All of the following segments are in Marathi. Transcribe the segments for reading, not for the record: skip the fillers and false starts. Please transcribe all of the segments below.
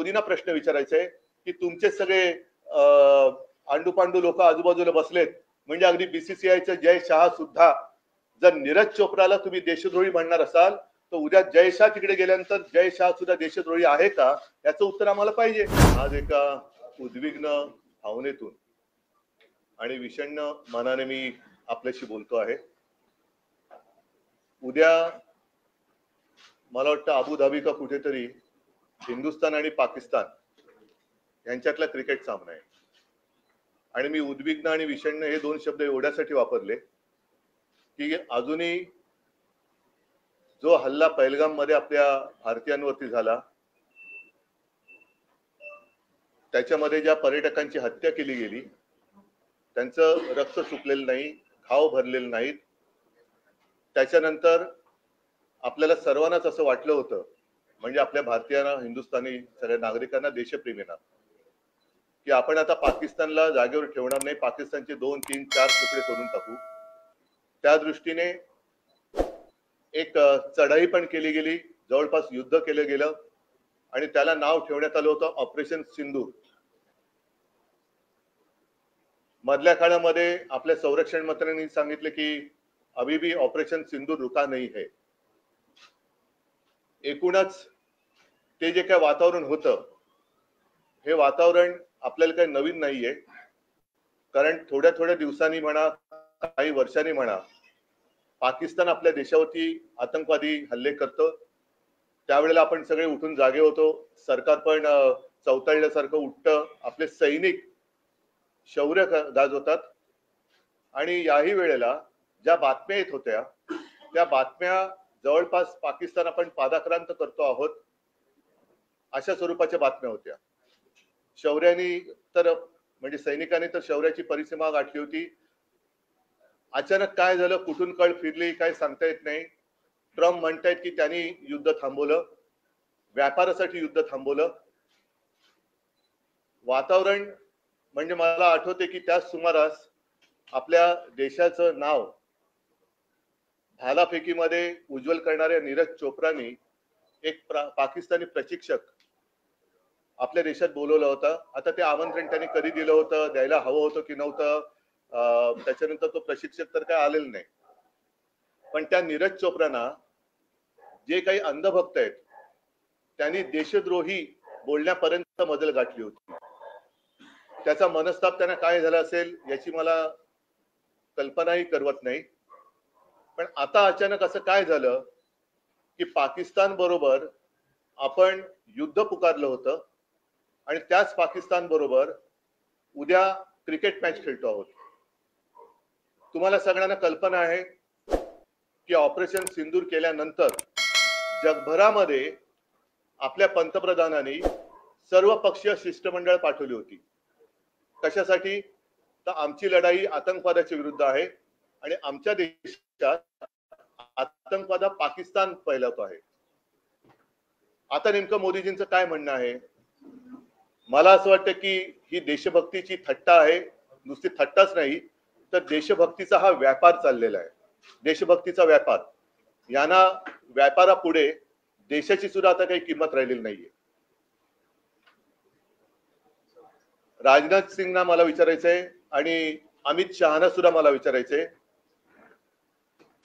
मोदींना प्रश्न विचारायचा आहे की तुमचे सगळे आंडू पांडू लोक आजूबाजूला बसलेत, म्हणजे अगदी बीसीसीआयचे जय शहा सुद्धा जर नीरज चोप्राला तुम्ही देशद्रोही म्हणणार असाल तर उद्या जय शाह तिकडे गेल्यानंतर जय शाह सुद्धा देशद्रोही आहे का, याचं उत्तर आम्हाला पाहिजे. आज एका उद्विग्न भावनेतून आणि विषण्ण मनाने मी आपल्याशी बोलतो आहे. उद्या मला वाटतं अबुधाबी का कुठेतरी हिंदुस्थान आणि पाकिस्तान यांच्यातला क्रिकेट सामना आहे. आणि मी उद्विग्न आणि विषण्ण हे दोन शब्द एवढ्यासाठी वापरले की अजूनही जो हल्ला पहलगाम मध्ये आपल्या भारतीयांवरती झाला, त्याच्यामध्ये ज्या पर्यटकांची हत्या केली गेली, त्यांचं रक्त चुकलेलं नाही, घाव भरलेले नाहीत. त्याच्यानंतर आपल्याला सर्वांनाच असं वाटलं होतं, म्हणजे आपल्या भारतीयांना, हिंदुस्थानी सगळ्या नागरिकांना, देशप्रेमींना, की आपण आता पाकिस्तानला जागेवर ठेवणार नाही, पाकिस्तानचे 2, 3, 4 तुकडे करून टाकू. त्या दृष्टीने एक चढाई पण केली गेली, जवळपास युद्ध केलं गेलं आणि त्याला नाव ठेवण्यात आलं होतं ऑपरेशन सिंदूर. मधल्या काळामध्ये आपल्या संरक्षण मंत्र्यांनी सांगितले की अभी भी ऑपरेशन सिंदूर रुका नहीं है. एकूणच ते जे काय वातावरण होतं, हे वातावरण आपल्याला काही नवीन नाहीये. कारण थोड्या थोड्या दिवसांनी म्हणा, काही वर्षांनी म्हणा, पाकिस्तान आपल्या देशावरती आतंकवादी हल्ले करतं. त्यावेळेला आपण सगळे उठून जागे होतो, सरकार पण चवताळल्यासारखं उठतं, आपले सैनिक शौर्य गाजवतात. आणि याही वेळेला ज्या बातम्या येत होत्या, त्या बातम्या जवळपास पाकिस्तान आपण पादाक्रांत करतो आहोत अशा स्वरूपाच्या बातम्या होत्या. शौर्याने तर म्हणजे सैनिकांनी तर शौर्याची परिसीमा गाठली होती. अचानक काय झालं, कुठून कळ फिरली, काय सांगता येत नाही. ट्रम्प म्हणतायत की त्यांनी युद्ध थांबवलं, व्यापारासाठी युद्ध थांबवलं. वातावरण म्हणजे मला आठवते की त्याच सुमारास आपल्या देशाचं नाव भालाफेकीमध्ये उज्ज्वल करणाऱ्या नीरज चोप्रानी एक पाकिस्तानी प्रशिक्षक आपल्या देशात बोलवलं होतं. आता ते आमंत्रण त्यांनी कधी दिलं होतं, द्यायला हवं होतं की नव्हतं, त्याच्यानंतर तो प्रशिक्षक तर काय आलेला नाही. पण त्या नीरज चोप्रांना जे काही अंधभक्त आहेत त्यांनी देशद्रोही बोलण्यापर्यंत मजल गाठली होती. त्याचा मनस्ताप त्यांना काय झाला असेल याची मला कल्पनाही करवत नाही. पण आता अचानक असं काय झालं की पाकिस्तान बरोबर आपण युद्ध पुकारलं होतं आणि त्याच पाकिस्तान बरोबर उद्या क्रिकेट मॅच खेळतो आहोत. तुम्हाला सगळ्यांना कल्पना आहे की ऑपरेशन सिंदूर केल्यानंतर जगभरामध्ये आपल्या पंतप्रधानांनी सर्व पक्षीय शिष्टमंडळ पाठवली होती. कशासाठी? तर आमची लढाई आतंकवादाच्या विरुद्ध आहे आणि आमच्या देशात आतंकवाद पाकिस्तान फैलवतो आहे. आता नेमकं मोदीजींचं काय म्हणणं आहे? मला असं वाटतं की ही देशभक्तीची थट्टा आहे. नुसती थट्टाच नाही तर देशभक्तीचा हा व्यापार चाललेला आहे. देशभक्तीचा व्यापार, यांना व्यापारापुढे देशाची सुद्धा आता काही किंमत राहिलेली नाहीये. राजनाथ सिंगना मला विचारायचंय आणि अमित शहाना सुद्धा मला विचारायचंय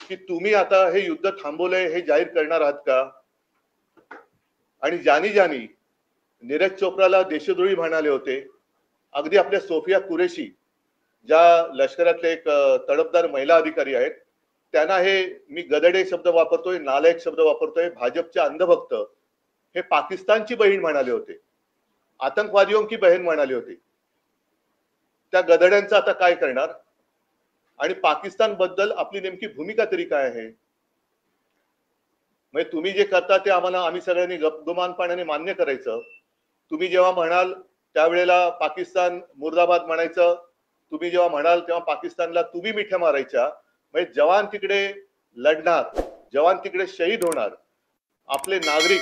की तुम्ही आता हे युद्ध थांबवलंय हे जाहीर करणार आहात का? आणि ज्यांनी नीरज चोप्राला देशद्रोही म्हणाले होते, अगदी आपल्या सोफिया कुरेशी ज्या लष्करातले एक तडफदार महिला अधिकारी आहेत, त्यांना हे मी गदडे शब्द वापरतोय, नालायक शब्द वापरतोय, भाजपचे अंधभक्त हे पाकिस्तानची बहीण म्हणाले होते, आतंकवादियों की बहन म्हणाले होते. त्या गदड्यांचं आता काय करणार? आणि पाकिस्तान बद्दल आपली नेमकी भूमिका तरी काय आहे? म्हणजे तुम्ही जे करता ते आम्ही सगळ्यांनी गपगुमानपणाने मान्य करायचं. तुम्ही जेव्हा म्हणाल त्यावेळेला पाकिस्तान मुर्दाबाद म्हणायचं, तुम्ही जेव्हा म्हणाल तेव्हा पाकिस्तानला तुम्ही मिठ्या मारायच्या. म्हणजे जवान तिकडे लढणार, जवान तिकडे शहीद होणार, आपले नागरिक,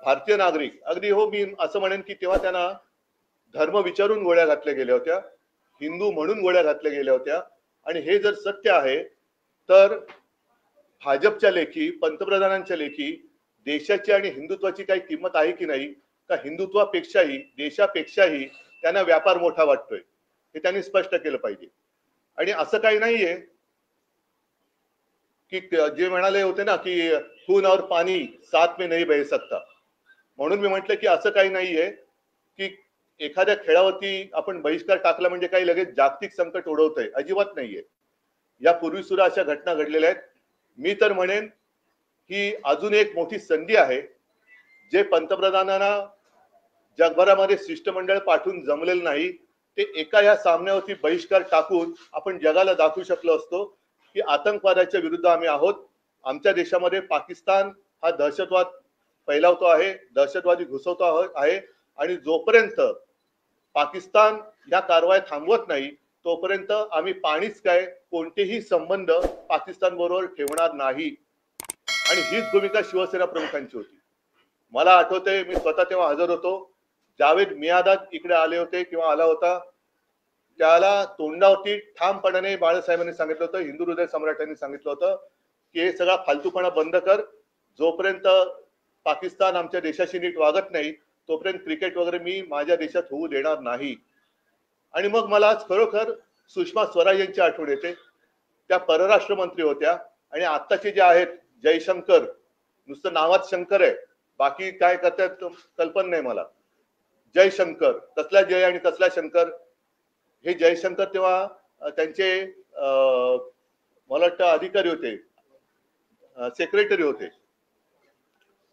भारतीय नागरिक, अगदी हो मी असं म्हणेन की तेव्हा त्यांना धर्म विचारून गोळ्या घातल्या गेल्या होत्या, हिंदू म्हणून गोळ्या घातल्या गेल्या होत्या. आणि हे जर सत्य आहे तर भाजपच्या लेखी, पंतप्रधानांच्या लेखी देशाची आणि हिंदुत्वाची काही किंमत आहे की नाही का हिंदुत्वापेक्षाही देशापेक्षाही त्यांना व्यापार मोठा वाटतोय, हे त्यांनी स्पष्ट केलं पाहिजे. आणि असं काही नाहीये की जे म्हणाले होते ना की खून और पाणी साथ में नहीं बह सकता, म्हणून मी म्हटलं की असं काही नाहीये की एखाद्या खेळावरती आपण बहिष्कार टाकला म्हणजे काही लगेच जागतिक संकट ओढवतंय, अजिबात नाहीये. यापूर्वी सुद्धा अशा घटना घडलेल्या आहेत. मी तर म्हणेन ही अजून एक मोठी संधी आहे, जे पंतप्रधानांना जगभरामध्ये शिष्टमंडळ पाठवून जमलेलं नाही, ते एका या सामन्यावरती बहिष्कार टाकून आपण जगाला दाखवू शकलो असतो की आतंकवादाच्या विरुद्ध आम्ही आहोत. आमच्या देशामध्ये पाकिस्तान हा दहशतवाद फैलावतो आहे, दहशतवादी घुसवतो आहे, आणि जोपर्यंत पाकिस्तान या कारवाई थांबवत नाही तोपर्यंत आम्ही पाणीच काय कोणतेही संबंध पाकिस्तान बरोबर ठेवणार नाही. आणि हीच भूमिका शिवसेना प्रमुखांची होती. मला आठवतंय मी स्वतः तेव्हा हजर होतो, जावेद मियादाद इकडे आले होते किंवा आला होता, त्याला तोंडावरती ठामपणाने बाळासाहेबांनी सांगितलं होतं, हिंदू हृदय सम्राटांनी सांगितलं होतं की हे सगळा फालतूपणा बंद कर, जोपर्यंत पाकिस्तान आमच्या देशाशी नीट वागत नाही तोपर्यंत क्रिकेट वगैरे मी माझ्या देशात होऊ देणार नाही. आणि मग मला आज खरोखर सुषमा स्वराज यांची आठवण येते. त्या परराष्ट्र मंत्री होत्या आणि आत्ताचे जे आहेत जयशंकर, नुसतं नावात शंकर आहे, बाकी काय करतात कल्पना नाही मला. जयशंकर, कसला जय आणि कसला शंकर? हे जयशंकर तेव्हा त्यांचे मला वाटतं अधिकारी होते, सेक्रेटरी होते.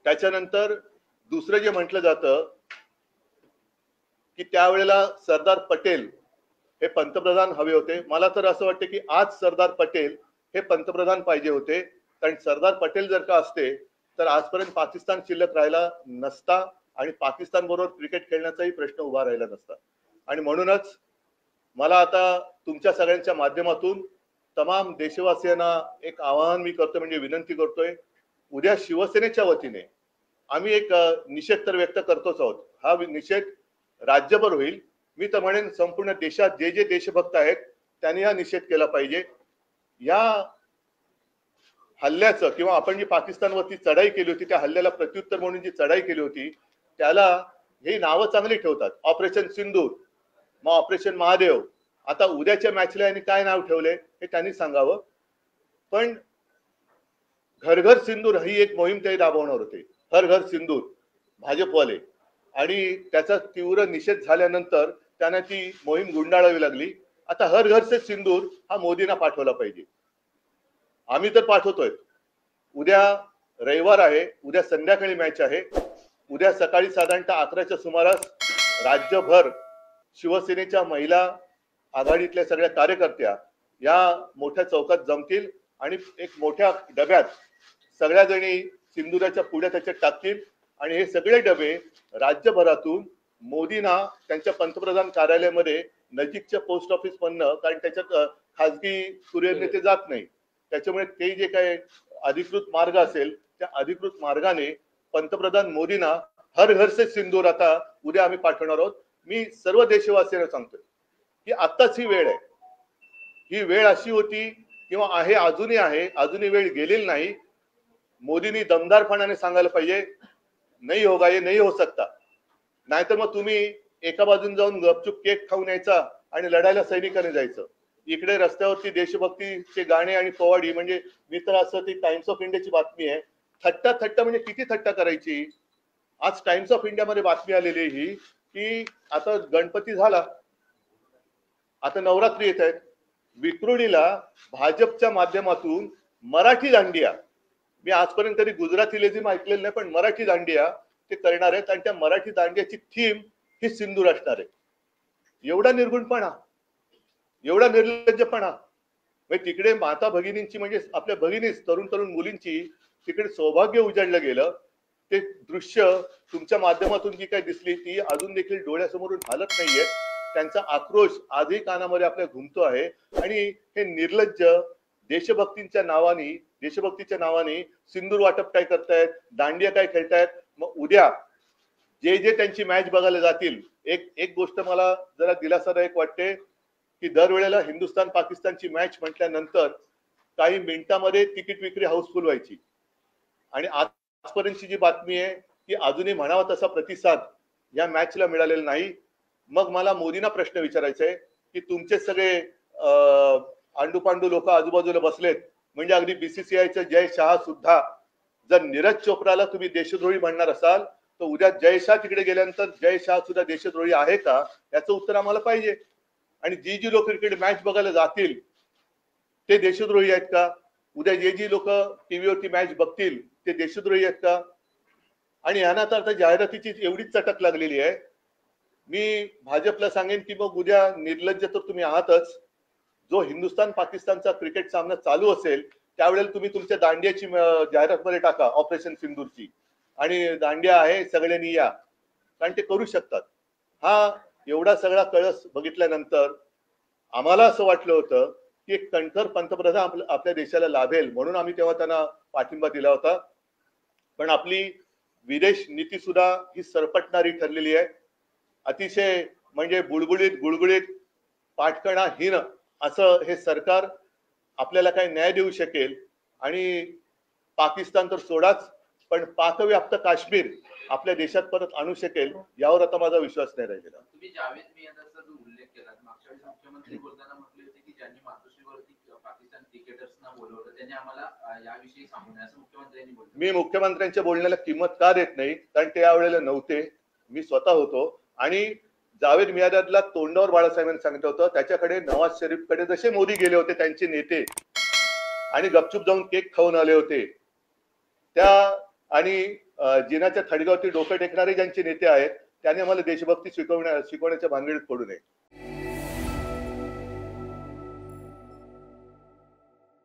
त्याच्यानंतर दुसरं जे म्हटलं जातं की त्यावेळेला सरदार पटेल हे पंतप्रधान हवे होते. मला तर असं वाटतं की आज सरदार पटेल हे पंतप्रधान पाहिजे होते, कारण सरदार पटेल जर का असते तर आजपर्यंत पाकिस्तान शिल्लक राहिला नसता आणि पाकिस्तान बरोबर क्रिकेट खेळण्याचाही प्रश्न उभा राहिला नसता. आणि म्हणूनच मला आता तुमच्या सगळ्यांच्या माध्यमातून तमाम देशवासियांना एक आवाहन मी करतो, म्हणजे विनंती करतोय, उद्या शिवसेनेच्या वतीने आम्ही एक निषेध तर व्यक्त करतोच आहोत. हा निषेध राज्यभर होईल. मी तर म्हणेन संपूर्ण देशात जे जे देशभक्त आहेत त्यांनी हा निषेध केला पाहिजे. या हल्ल्याचं किंवा आपण जी पाकिस्तानवरती चढाई केली होती त्या हल्ल्याला प्रत्युत्तर म्हणून जी चढाई केली होती त्याला हे नावं चांगली ठेवतात, ऑपरेशन सिंदूर, मग ऑपरेशन महादेव. आता उद्याच्या मॅचला यांनी काय नाव ठेवले हे त्यांनी सांगावं. पण घर घर सिंदूर ही एक मोहीम ते राबवणार होते, हर घर सिंदूर, भाजपवाले. आणि त्याचा तीव्र निषेध झाल्यानंतर त्यांना ती मोहीम गुंडाळावी लागली. आता हर घर से सिंदूर हा मोदींना पाठवला पाहिजे. आम्ही तर पाठवतोय. उद्या रविवार आहे, उद्या संध्याकाळी मॅच आहे. उद्या सकाळी साधारणतः 11च्या सुमारास राज्यभर शिवसेनेच्या महिला आघाडीतल्या सगळ्या कार्यकर्त्या या मोठ्या चौकात जमतील आणि एक मोठ्या डब्यात सगळ्या जणी सिंदुराच्या पुढ्या त्याच्यात टाकतील आणि हे सगळे डबे राज्यभरातून मोदींना त्यांच्या पंतप्रधान कार्यालयामध्ये नजीकच्या पोस्ट ऑफिस मधनं, कारण त्याच्यात खासगी कुरिअर नेते जात नाही, त्याच्यामुळे ते जे काही अधिकृत मार्ग असेल त्या अधिकृत मार्गाने पंतप्रधान मोदींना हर घर से सिंदूर आता उद्या आम्ही पाठवणार आहोत. मी सर्व देशवासियांना सांगतोय की आत्ताच ही वेळ आहे. ही वेळ अशी होती किंवा आहे, अजूनही आहे, अजूनही वेळ गेलेली नाही. मोदींनी दमदारपणाने सांगायला पाहिजे, नाही होगा, ये नहीं हो सकता. नाहीतर मग तुम्ही एका बाजून जाऊन गपचूप केक खाऊन यायचा आणि लढायला सैनिकाने जायचं. इकडे रस्त्यावरती देशभक्तीचे गाणे आणि पोवाडी, म्हणजे मी तर असं ती टाइम्स ऑफ इंडियाची बातमी आहे, थट्टा थट्टा म्हणजे किती थट्टा करायची. आज टाइम्स ऑफ इंडिया मध्ये बातमी आलेली ही की आता गणपती झाला, आता नवरात्री येत आहेत, विक्रोळीला भाजपच्या माध्यमातून मराठी दांडिया, मी आजपर्यंत कधी गुजराती लेझिम ऐकलेलं नाही, पण मराठी दांडिया ते करणार आहेत आणि त्या मराठी दांडियाची थीम ही सिंदूर असणार आहे. एवढा निर्गुणपणा, एवढा निर्लज्जपणा. तिकडे माता भगिनींची, म्हणजे आपल्या भगिनीच, तरुण तरुण मुलींची तिकडे सौभाग्य उजाडलं गेलं. ते दृश्य तुमच्या माध्यमातून जी काही दिसली ती अजून देखील डोळ्यासमोरून हालत नाहीये. त्यांचा आक्रोश आजही कानामध्ये आपल्या घुमतो आहे. आणि हे निर्लज्ज देशभक्तीच्या नावाने सिंदूर वाटप काय करतायत, दांडिया काय खेळतायत. मग उद्या जे जे त्यांची मॅच बघायला जातील, एक गोष्ट मला जरा दिलासादायक वाटते की दरवेळेला हिंदुस्थान पाकिस्तानची मॅच म्हटल्यानंतर काही मिनिटांमध्ये तिकीट विक्री हाऊसफुल व्हायची. आणि आजपर्यंतची जी बातमी आहे की अजूनही म्हणावा तसा प्रतिसाद या मॅचला मिळालेलं नाही. मग मला मोदींना प्रश्न विचारायचा आहे की तुमचे सगळे आंडू पांडू लोक आजूबाजूला बसलेत, म्हणजे अगदी बीसीसीआयचे जय शहा सुद्धा, जर नीरज चोप्राला तुम्ही देशद्रोही म्हणणार असाल तर उद्या जय शाह तिकडे गेल्यानंतर जय शाह सुद्धा देशद्रोही आहे का, याचं उत्तर आम्हाला पाहिजे. आणि जी लोक क्रिकेट मॅच बघायला जातील ते देशद्रोही आहेत का? उद्या जी लोक टीव्हीवरती मॅच बघतील ते देशद्रोही आहेत का? आणि यांना तर आता जाहिरातीची एवढीच चटक लागलेली आहे. मी भाजपला सांगेन की मग उद्या निर्लज्ज तर तुम्ही आहातच. जो हिंदुस्थान पाकिस्तानचा क्रिकेट सामना चालू असेल त्यावेळेला तुम्ही तुमच्या दांडियाची जाहिरात मध्ये टाका, ऑपरेशन सिंदूरची, आणि दांडिया आहे सगळ्यांनी या, कारण ते करू शकतात. हा एवढा सगळा कळस बघितल्यानंतर आम्हाला असं वाटलं होतं की एक कणखर पंतप्रधान आपल्या देशाला लाभेल, म्हणून आम्ही तेव्हा त्यांना पाठिंबा दिला होता. पण आपली विदेश नीती सुद्धा ही सरपटणारी ठरलेली आहे. अतिशय म्हणजे बुळबुळीत गुळगुळीत पाठकणाहीन असं हे सरकार आपल्याला काही न्याय देऊ शकेल. आणि पाकिस्तान तर सोडाच, पण पाकव्याप्त काश्मीर आपल्या देशात परत आणू शकेल यावर आता माझा विश्वास नाही राहिलेला. तुम्ही जावेद मियादाचा जो उल्लेख केला, मागच्या वेळेस मुख्यमंत्री बोलताना म्हटले होते की ज्यांनी मातोश्रीवरती पाकिस्तान क्रिकेटर्सना बोलवलं त्यांनी आम्हाला याविषयी सांगू नये, असं मुख्यमंत्र्यांनी बोललं. मी मुख्यमंत्र्यांच्या बोलण्याला किंमत का देत नाही, कारण ते यावेळेला नव्हते, मी स्वतः होतो. आणि जावेद मियादादला तोंडावर बाळासाहेबांनी सांगितलं होतं, त्याच्याकडे नवाज शरीफकडे जसे मोदी गेले होते त्यांचे नेते आणि गपचूप जाऊन केक खाऊन आले होते, त्या आणि जिनाच्या थडग्यावरती डोकं टेकणारे ज्यांचे नेते आहेत त्यांनी आम्हाला देशभक्ती शिकवण्याच्या भानगडीत पडू नये.